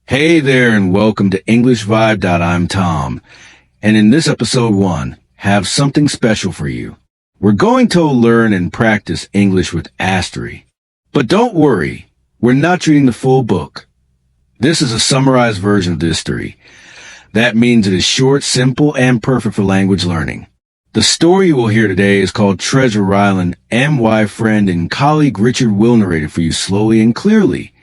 Hey there and welcome to English Vibe. I'm Tom, and in this episode 1, have something special for you. We're going to learn and practice English with Astery. But don't worry, we're not reading the full book. This is a summarized version of the history. That means it is short, simple, and perfect for language learning. The story you will hear today is called Treasure Island, and my friend and colleague Richard will narrate it for you slowly and clearly.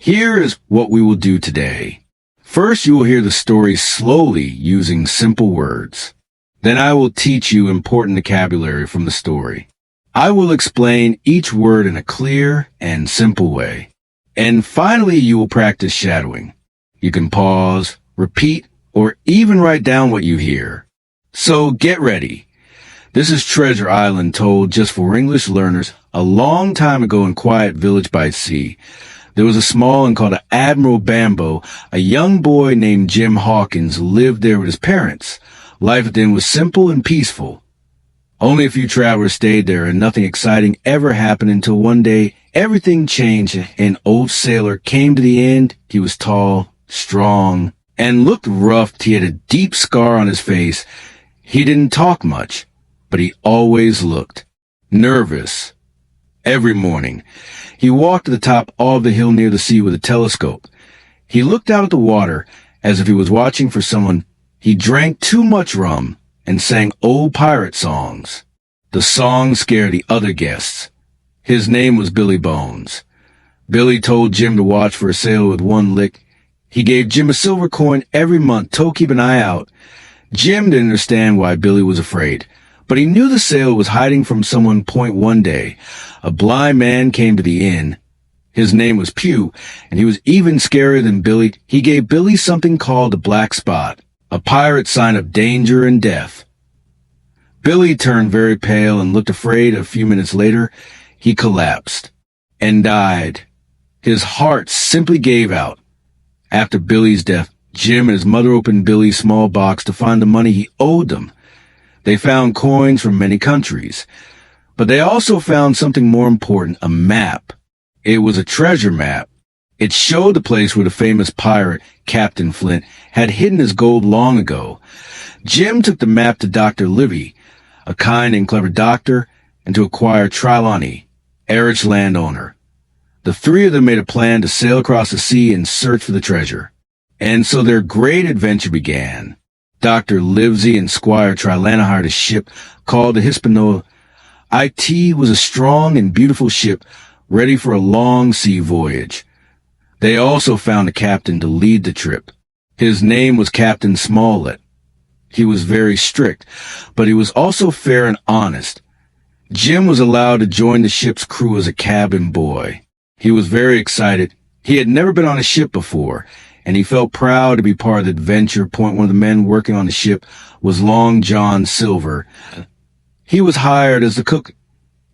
Here is what we will do today. First, you will hear the story slowly using simple words. Then I will teach you important vocabulary from the story. I will explain each word in a clear and simple way. And finally, you will practice shadowing. You can pause, repeat, or even write down what you hear. So get ready. This is Treasure Island, told just for English learners a long time ago in quiet village by sea. There was a small and called Admiral Bambo. A young boy named Jim Hawkins lived there with his parents. Life then was simple and peaceful. Only a few travelers stayed there, and nothing exciting ever happened until one day everything changed. An old sailor came to the end. He was tall, strong, and looked rough. He had a deep scar on his face. He didn't talk much, but he always looked nervous. Every morning, he walked to the top of the hill near the sea with a telescope. He looked out at the water as if he was watching for someone. He drank too much rum and sang old pirate songs. The songs scared the other guests. His name was Billy Bones. Billy told Jim to watch for a sailor with one lick. He gave Jim a silver coin every month to keep an eye out. Jim didn't understand why Billy was afraid, but he knew the sailor was hiding from someone. One day, a blind man came to the inn. His name was Pew, and he was even scarier than Billy. He gave Billy something called a black spot, a pirate sign of danger and death. Billy turned very pale and looked afraid. A few minutes later, he collapsed and died. His heart simply gave out. After Billy's death, Jim and his mother opened Billy's small box to find the money he owed them. They found coins from many countries, but they also found something more important, a map. It was a treasure map. It showed the place where the famous pirate, Captain Flint, had hidden his gold long ago. Jim took the map to Dr. Livy, a kind and clever doctor, and to acquire Trelawney, Eric's landowner. The three of them made a plan to sail across the sea and search for the treasure. And so their great adventure began. Dr. Livesey and Squire Trelawney hired a ship called the Hispaniola. It was a strong and beautiful ship, ready for a long sea voyage. They also found a captain to lead the trip. His name was Captain Smollett. He was very strict, but he was also fair and honest. Jim was allowed to join the ship's crew as a cabin boy. He was very excited. He had never been on a ship before, and he felt proud to be part of the adventure. One of the men working on the ship was Long John Silver. He was hired as the cook.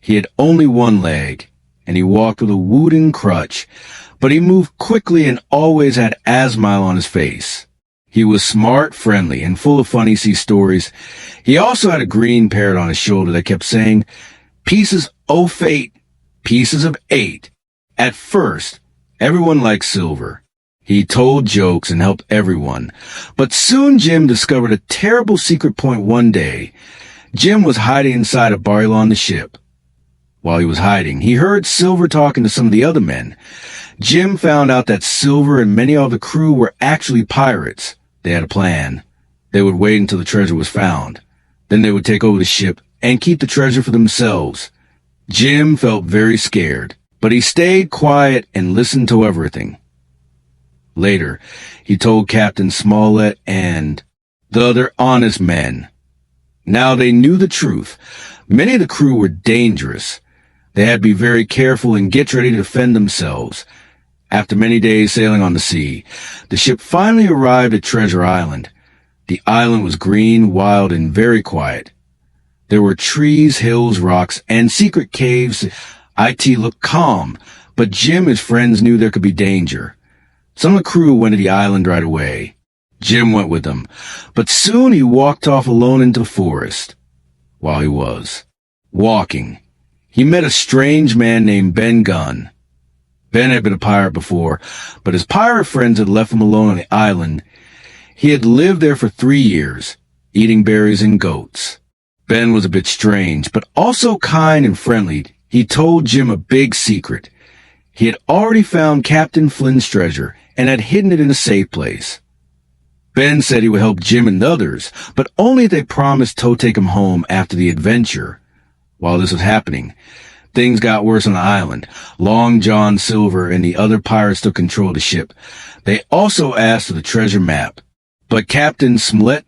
He had only one leg, and he walked with a wooden crutch, but he moved quickly and always had a smile on his face. He was smart, friendly, and full of funny sea stories. He also had a green parrot on his shoulder that kept saying, "Pieces o' fate, pieces of 8. At first, everyone liked Silver. He told jokes and helped everyone. But soon Jim discovered a terrible secret. One day, Jim was hiding inside a barrel on the ship. While he was hiding, he heard Silver talking to some of the other men. Jim found out that Silver and many of the crew were actually pirates. They had a plan. They would wait until the treasure was found. Then they would take over the ship and keep the treasure for themselves. Jim felt very scared, but he stayed quiet and listened to everything. Later, he told Captain Smollett and the other honest men. Now they knew the truth. Many of the crew were dangerous. They had to be very careful and get ready to defend themselves. After many days sailing on the sea, the ship finally arrived at Treasure Island. The island was green, wild, and very quiet. There were trees, hills, rocks, and secret caves. It looked calm, but Jim and his friends knew there could be danger. Some of the crew went to the island right away. Jim went with them, but soon he walked off alone into the forest. While he was walking, he met a strange man named Ben Gunn. Ben had been a pirate before, but his pirate friends had left him alone on the island. He had lived there for 3 years, eating berries and goats. Ben was a bit strange, but also kind and friendly. He told Jim a big secret. He had already found Captain Flynn's treasure and had hidden it in a safe place. Ben said he would help Jim and the others, but only if they promised to take him home after the adventure. While this was happening, things got worse on the island. Long John Silver and the other pirates took control of the ship. They also asked for the treasure map, but Captain Smollett,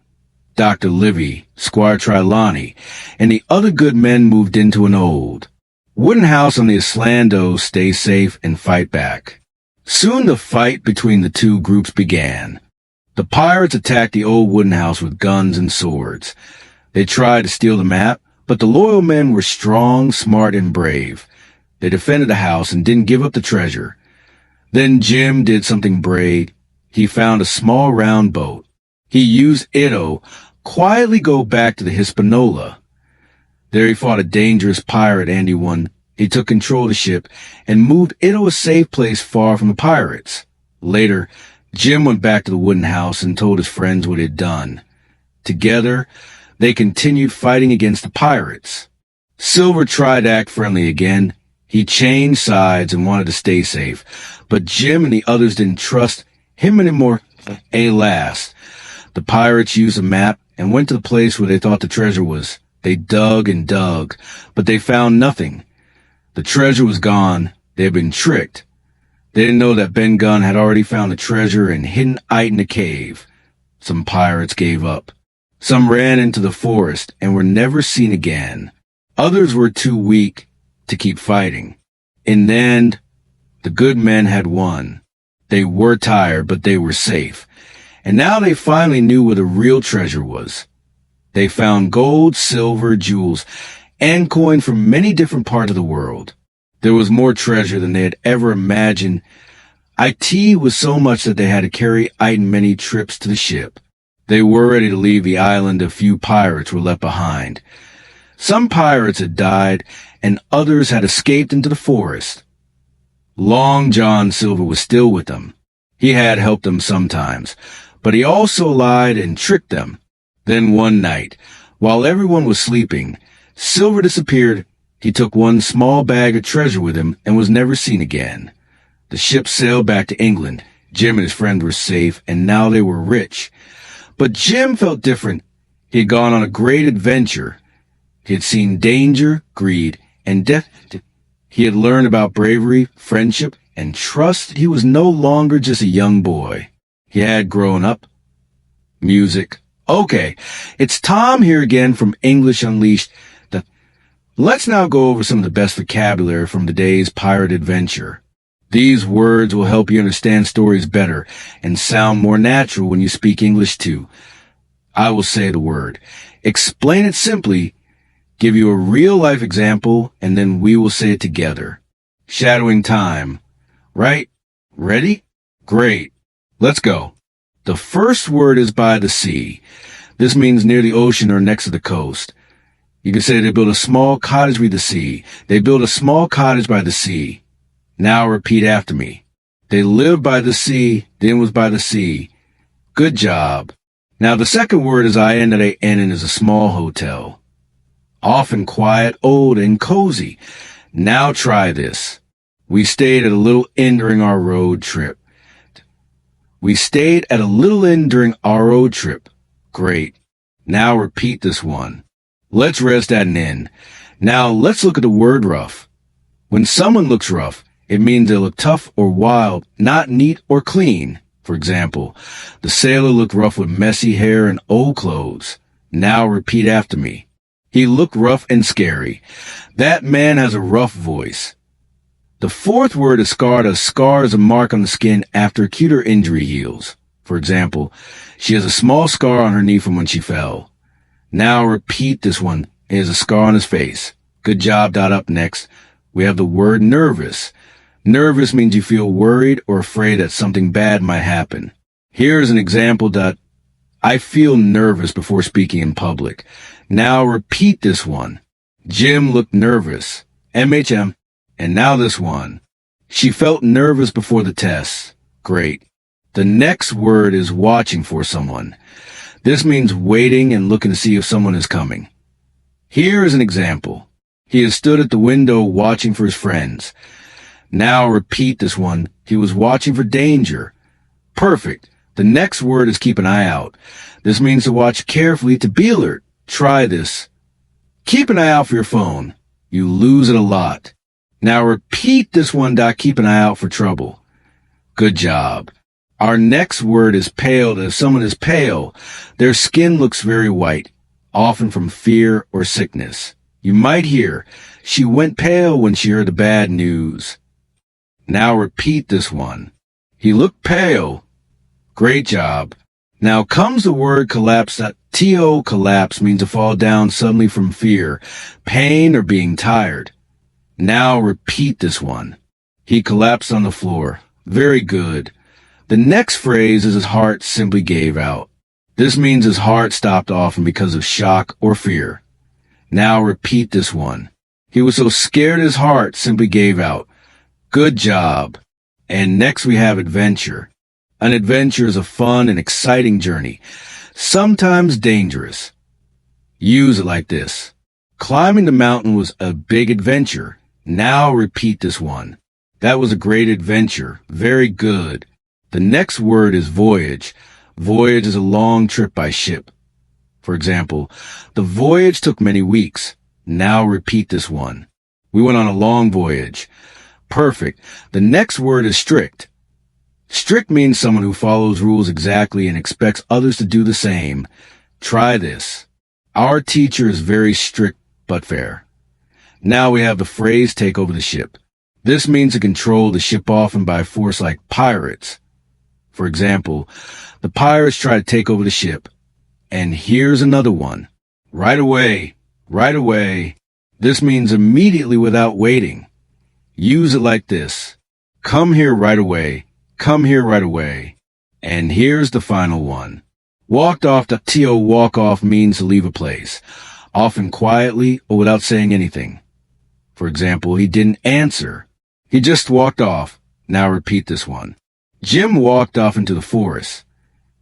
Dr. Livy, Squire Trelawney, and the other good men moved into an old wooden house on the island to stay safe and fight back. Soon the fight between the two groups began. The pirates attacked the old wooden house with guns and swords. They tried to steal the map, but the loyal men were strong, smart, and brave. They defended the house and didn't give up the treasure. Then Jim did something brave. He found a small round boat. He used it to quietly go back to the Hispaniola. There he fought a dangerous pirate and he won. He took control of the ship and moved it to a safe place far from the pirates. Later, Jim went back to the wooden house and told his friends what he had done. Together, they continued fighting against the pirates. Silver tried to act friendly again. He changed sides and wanted to stay safe, but Jim and the others didn't trust him anymore. Alas, the pirates used a map and went to the place where they thought the treasure was. They dug and dug, but they found nothing. The treasure was gone. They had been tricked. They didn't know that Ben Gunn had already found the treasure and hidden it in the cave. Some pirates gave up. Some ran into the forest and were never seen again. Others were too weak to keep fighting. In the end, the good men had won. They were tired, but they were safe. And now they finally knew where the real treasure was. They found gold, silver, jewels, and coin from many different parts of the world. There was more treasure than they had ever imagined. It was so much that they had to carry it many trips to the ship. They were ready to leave the island. A few pirates were left behind. Some pirates had died, and others had escaped into the forest. Long John Silver was still with them. He had helped them sometimes, but he also lied and tricked them. Then one night, while everyone was sleeping, Silver disappeared. He took one small bag of treasure with him and was never seen again. The ship sailed back to England. Jim and his friend were safe, and now they were rich. But Jim felt different. He had gone on a great adventure. He had seen danger, greed, and death. He had learned about bravery, friendship, and trust. He was no longer just a young boy. He had grown up. Music. Okay, it's Tom here again from English Unleashed. Let's now go over some of the best vocabulary from today's pirate adventure. These words will help you understand stories better and sound more natural when you speak English too. I will say the word, explain it simply, give you a real-life example, and then we will say it together. Shadowing time. Right? Ready? Great. Let's go. The first word is by the sea. This means near the ocean or next to the coast. You can say they built a small cottage by the sea. They built a small cottage by the sea. Now repeat after me. They lived by the sea, then was by the sea. Good job. Now the second word is in and is a small hotel. Often quiet, old, and cozy. Now try this. We stayed at a little inn during our road trip. We stayed at a little inn during our road trip. Great. Now repeat this one. Let's rest at an inn. Now let's look at the word rough. When someone looks rough, it means they look tough or wild, not neat or clean. For example, the sailor looked rough with messy hair and old clothes. Now repeat after me. He looked rough and scary. That man has a rough voice. The fourth word is scarred. A scar is a mark on the skin after acute or injury heals. For example, she has a small scar on her knee from when she fell. Now repeat this one. He has a scar on his face. Good job. Up next, we have the word nervous. Nervous means you feel worried or afraid that something bad might happen. Here's an example. I feel nervous before speaking in public. Now repeat this one. Jim looked nervous. MHM. And now this one. She felt nervous before the test. Great. The next word is watching for someone. This means waiting and looking to see if someone is coming. Here is an example. He has stood at the window watching for his friends. Now repeat this one. He was watching for danger. Perfect. The next word is keep an eye out. This means to watch carefully, to be alert. Try this. Keep an eye out for your phone. You lose it a lot. Now repeat this one. Keep an eye out for trouble. Good job. Our next word is pale. If someone is pale, their skin looks very white, often from fear or sickness. You might hear, she went pale when she heard the bad news. Now repeat this one. He looked pale. Great job. Now comes the word collapse. To collapse means to fall down suddenly from fear, pain, or being tired. Now repeat this one. He collapsed on the floor. Very good. The next phrase is his heart simply gave out. This means his heart stopped often because of shock or fear. Now repeat this one. He was so scared his heart simply gave out. Good job. And next we have adventure. An adventure is a fun and exciting journey, sometimes dangerous. Use it like this. Climbing the mountain was a big adventure. Now repeat this one. That was a great adventure. Very good. The next word is voyage. Voyage is a long trip by ship. For example, the voyage took many weeks. Now repeat this one. We went on a long voyage. Perfect. The next word is strict. Strict means someone who follows rules exactly and expects others to do the same. Try this. Our teacher is very strict but fair. Now we have the phrase take over the ship. This means to control the ship often by force like pirates. For example, the pirates try to take over the ship. And here's another one. Right away. Right away. This means immediately without waiting. Use it like this. Come here right away. Come here right away. And here's the final one. Walked off. To walk off means to leave a place, often quietly or without saying anything. For example, he didn't answer. He just walked off. Now repeat this one. Jim walked off into the forest.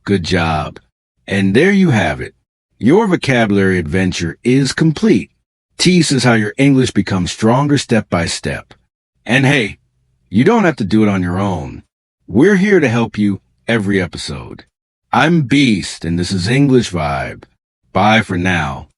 Good job. And there you have it. Your vocabulary adventure is complete. Teases how your English becomes stronger step by step. And hey, you don't have to do it on your own. We're here to help you every episode. I'm Beast, and this is English Vibe. Bye for now.